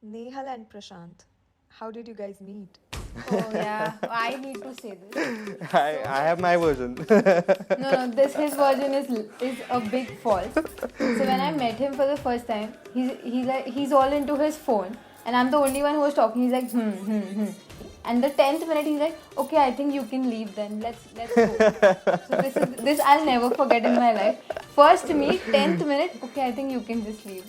Nehal and Prashant, how did you guys meet? Oh yeah, I need to say this. I have my version. No, this his version is a big false. So when I met him for the first time, he's all into his phone, and I'm the only one who was talking. He's like and the 10th minute he's like, okay, I think you can leave then. Let's go. So this I'll never forget in my life. First meet, 10th minute, okay, I think you can just leave.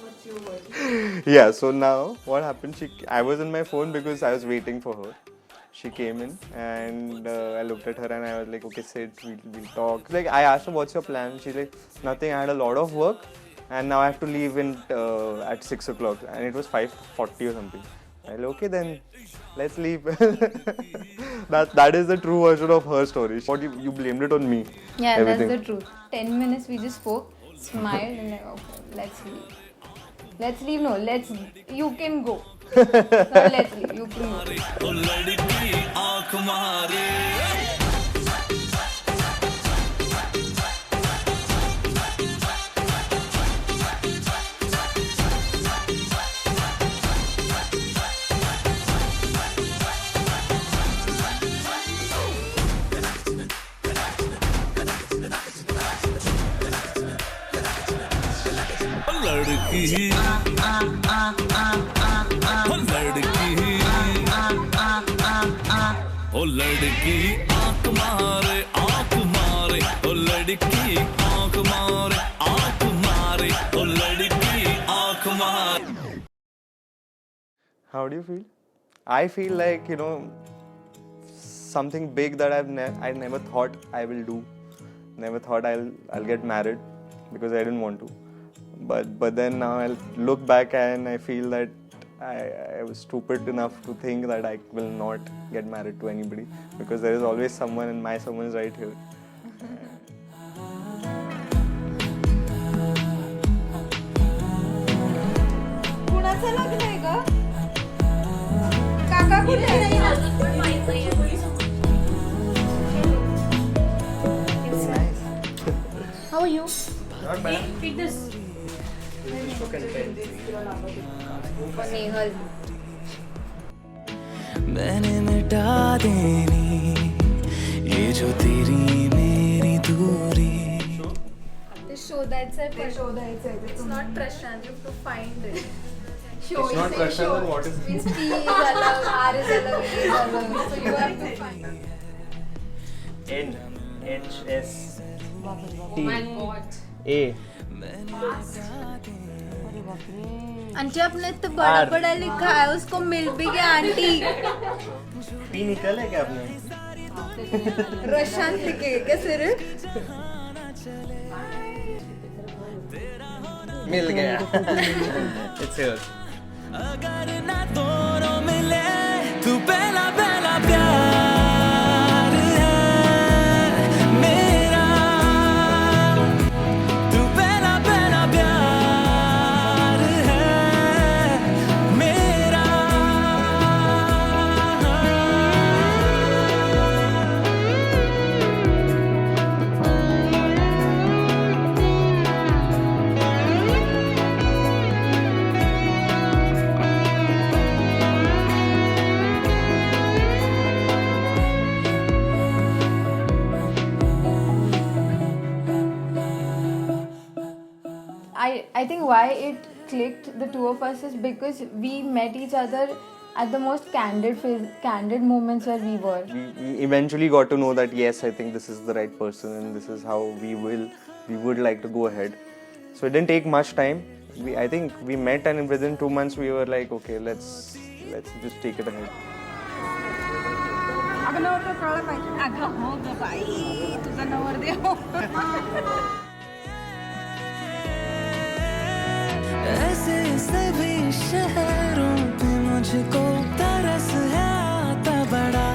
What's your version? Yeah, so now what happened? I was in my phone because I was waiting for her. She came in and I looked at her and I was like, okay, sit, we'll talk. Like, I asked her, what's your plan? She's like, nothing, I had a lot of work and now I have to leave at 6 o'clock and it was 5:40 or something. I said, okay, then let's leave. That is the true version of her story. What you blamed it on me. Yeah, Everything. that's the truth. 10 minutes we just spoke, smiled, and like, okay, let's leave. Let's leave, no, you can go. No, let's leave, you can go. लड़की ओ लड़की आंख मारे ओ लड़की आंख मारे ओ लड़की आंख मारे. How do you feel? I feel like, something big that I never thought I will do. Never thought I'll get married because I didn't want to. But then now I'll look back and I feel that I was stupid enough to think that I will not get married to anybody because there is always someone and my someone is right here. कुणाचं लग्न आहे ग? काका कुठे आहे? How are you? Not bad. Feed this. For Nehal. मैंने मिटा देनी ये जो तेरी मेरी दूरी. ते शोधायचंय पण शोधायचंय ते it's not Prashant, you have to find it. It's not Prashant, then what is it? Means T is allowed, R is allowed, A is allowed. So you have to find it. NHS My God. A aunty आपने तो बड़ा बड़ा लिखा है, उसको मिल भी गया aunty. P निकले क्या आपने? प्रशांत लिखे कैसे रे? मिल गया. It's yours. अगर ना दोनों मिले तू पहला पहला प्यार है मेरा. तू पहला पहला प्यार है मेरा. I think why it clicked, the two of us, is because we met each other at the most candid moments where we were. We eventually got to know that yes, I think this is the right person and this is how we would like to go ahead. So it didn't take much time. I think we met and within 2 months we were like, okay, let's just take it ahead. अगं नवरदेव कळलं पाहिजे. अगं हो ग by, तुझा नवरदेव. ऐसे सभी शहरों पे मुझको तरस है आता बड़ा.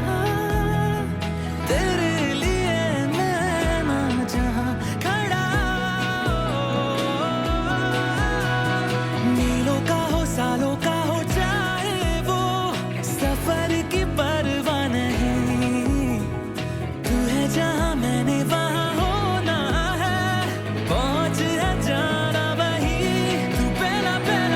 तेरे लिए मैं ना जहाँ खड़ा. मीलों का हो सालों का हो चाहे वो सफर की परवाह नहीं. तू है जहाँ मैंने वहाँ होना है. पहुँच है जाना वही. तू पहला पहला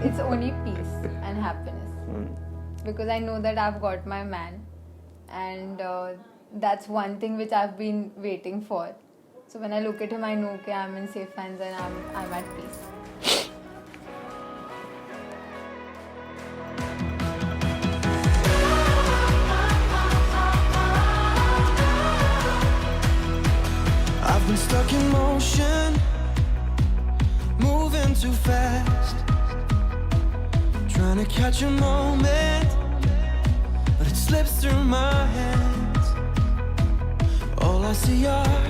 it's only peace and happiness. Because I know that I've got my man, and that's one thing which I've been waiting for. So when I look at him, I know okay, I'm in safe hands and I'm at peace. I've been stuck in motion, moving too fast, trying to catch a moment, but it slips through my hands. All I see are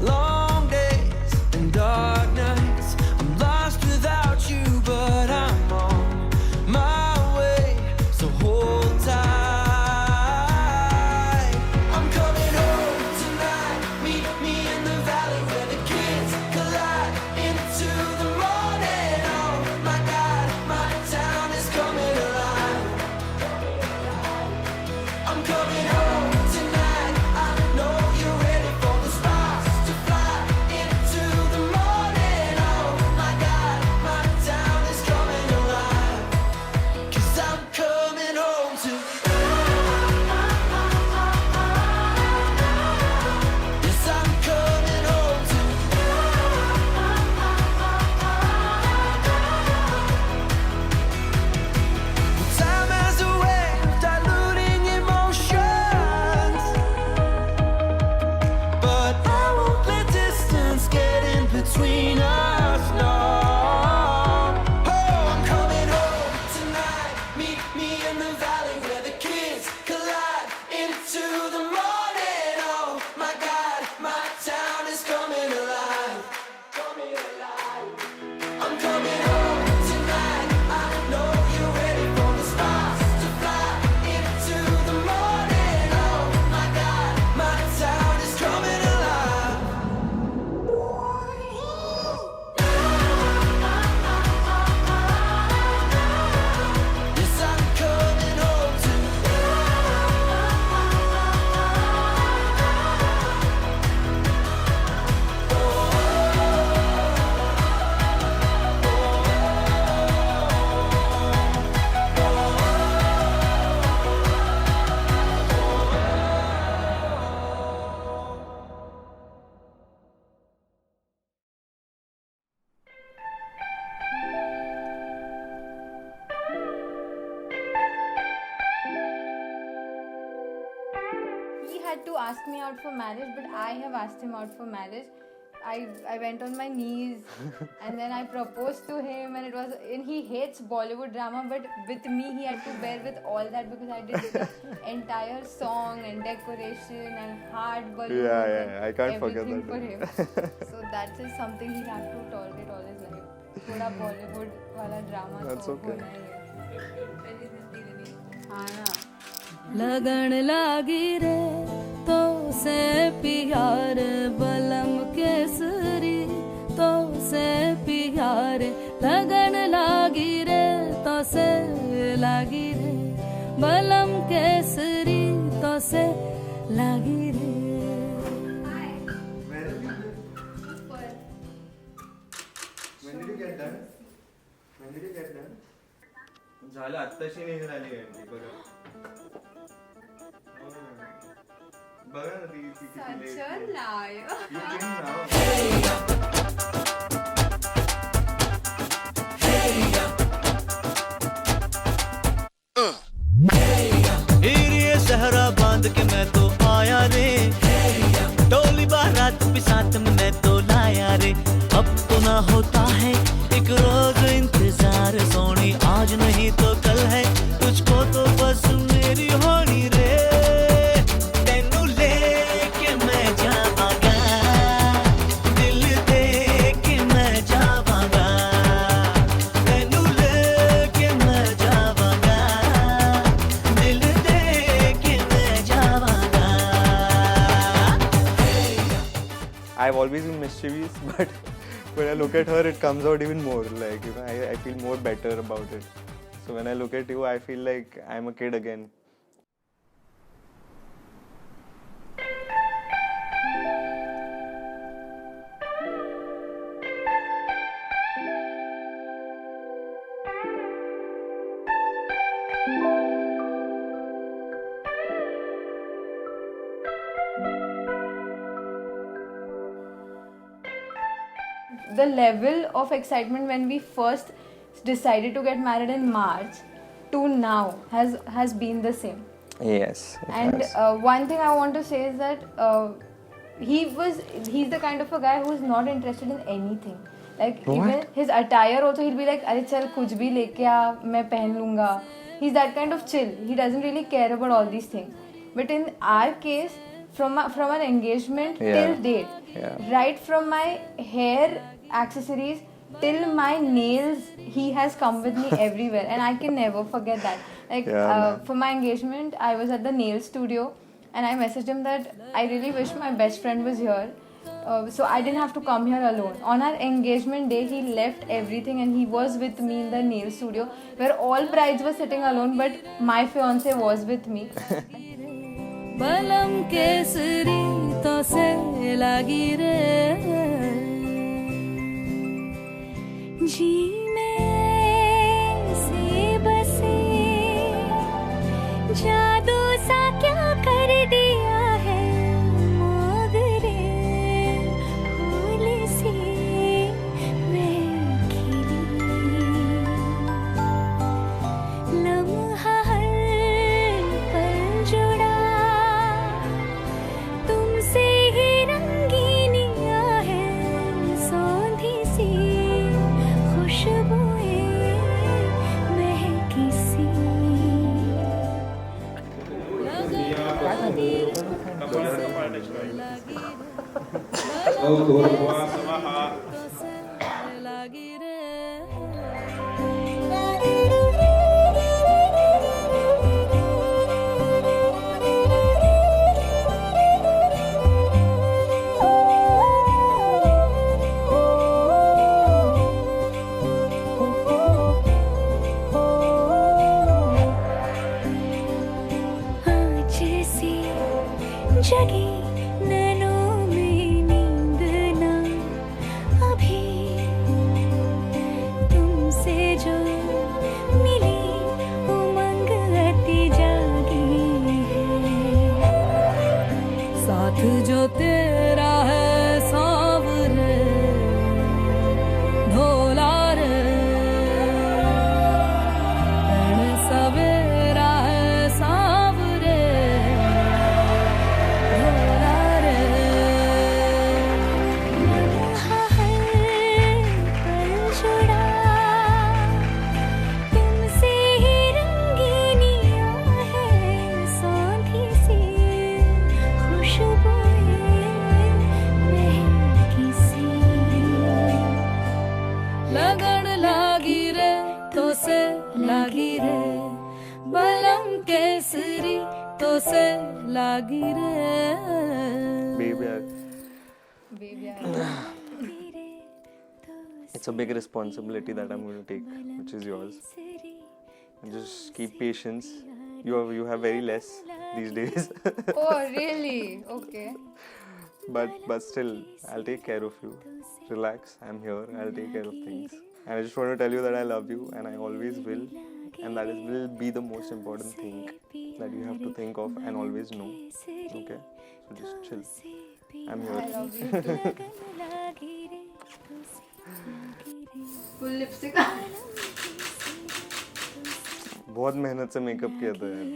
long days and dark nights. I'm lost without you, but I'm on my way, so hold tight. I'm coming home tonight. Meet me in the valley where the kids collide into the morning. Oh my God, my town is coming alive. I'm coming home tonight. I know you're ready for the stars to fly into the morning. Oh my God, my town is coming alive. 'Cause I'm coming home to. Yes, I'm coming home to. Time has a way of diluting emotions, but I won't let distance get in between us, no. Oh, I'm coming home tonight. Meet me in the valley where the kids collide into the morning. Oh my God, my town is coming alive. Coming alive. I'm coming home tonight. I know you're ready for the stars to fly into the morning. Oh my God, my town is coming alive. Yes, I'm coming home to. He had to ask me out for marriage, but I have asked him out for marriage. I went on my knees and then I proposed to him, and he hates Bollywood drama, but with me he had to bear with all that because I did the entire song and decoration and hard balloons. Yeah, I can't and forget everything that. for him. So that is something he'll have to tolerate all his life. थोड़ा Bollywood वाला drama That's तो okay. होना ही है. हाँ ना. लगन लागी रे तो से प्यार बलम केसरी तो से प्यार लगन लागी रे तो से लागी रे बलम केसरी तो से लागी रे. When did you get done? When did you get done? झालं आत्ताशी निघाली आहे बघा. बघा ना ती किती Such a liar. You came now. ये सहरा बांध के मैं तो आया रे, टोली बारात भी साथ में मैं तो लाया रे. अब तो ना होता है एक रोज इंतजार सोनी, आज नहीं तो कल है तुझको तो बस मेरी होनी रे. तेनू लेके मैं जावांगा, दिल दे के मैं जावांगा. तेनू लेके मैं जावांगा, दिल दे के मैं जावांगा. I've always been mischievous, but when I look at her, it comes out even more. Like, you know, I feel more better about it. So when I look at you, I feel like I'm a kid again. the level of excitement when we first decided to get married in March to now has been the same. Yes. it And has. one thing I want to say is that he's the kind of a guy who is not interested in anything. Like even his attire also, he'll be like, "अरे चल कुछ भी लेके आ, मैं पहन लूँगा." He's that kind of chill. He doesn't really care about all these things. But in our case, from our engagement till date, right from my hair accessories till my nails, he has come with me everywhere, and I can never forget that. Like for my engagement, I was at the nail studio, and I messaged him that I really wish my best friend was here, so I didn't have to come here alone. On our engagement day, he left everything and he was with me in the nail studio, where all brides were sitting alone, but my fiance was with me. बलम केसरी तो से लगी रे जी में से बसे जादू सा क्या कर दिया है मोगरे फूल से मैं खिली लम्हा हर पल जुड़ा तुमसे ही रंगीनियां हैं सौंधी सी खुशबुएं महकी सी लगी रे जैसी जगी नैनों में नींद ना अभी तुमसे जो मिली उमंग अति जागी है साथ जो तेरा है सांवरे ढोला रे रण सवेरा है सांवरे ढोला रे लम्हा हर पल जुड़ा तुमसे ही रंगीनियां हैं सौंधी सी खुशबुएं महकी सी लगन लागी रे तो से लागी रे बलम केसरी तो से लागी रे Baby, Baby, it's a big responsibility that I'm going to take, which is yours. And just keep patience. You have very less these days. Oh, really? Okay. but still, I'll take care of you. Relax, I'm here. I'll take care of things. And I just want to tell you that I love you and I always will. And that will be the most important thing that you have to think of and always know. Okay? So just chill. I'm here. I love you. लागी रे तो से लागी रे Full lipstick. बहुत मेहनत से makeup किया था यार.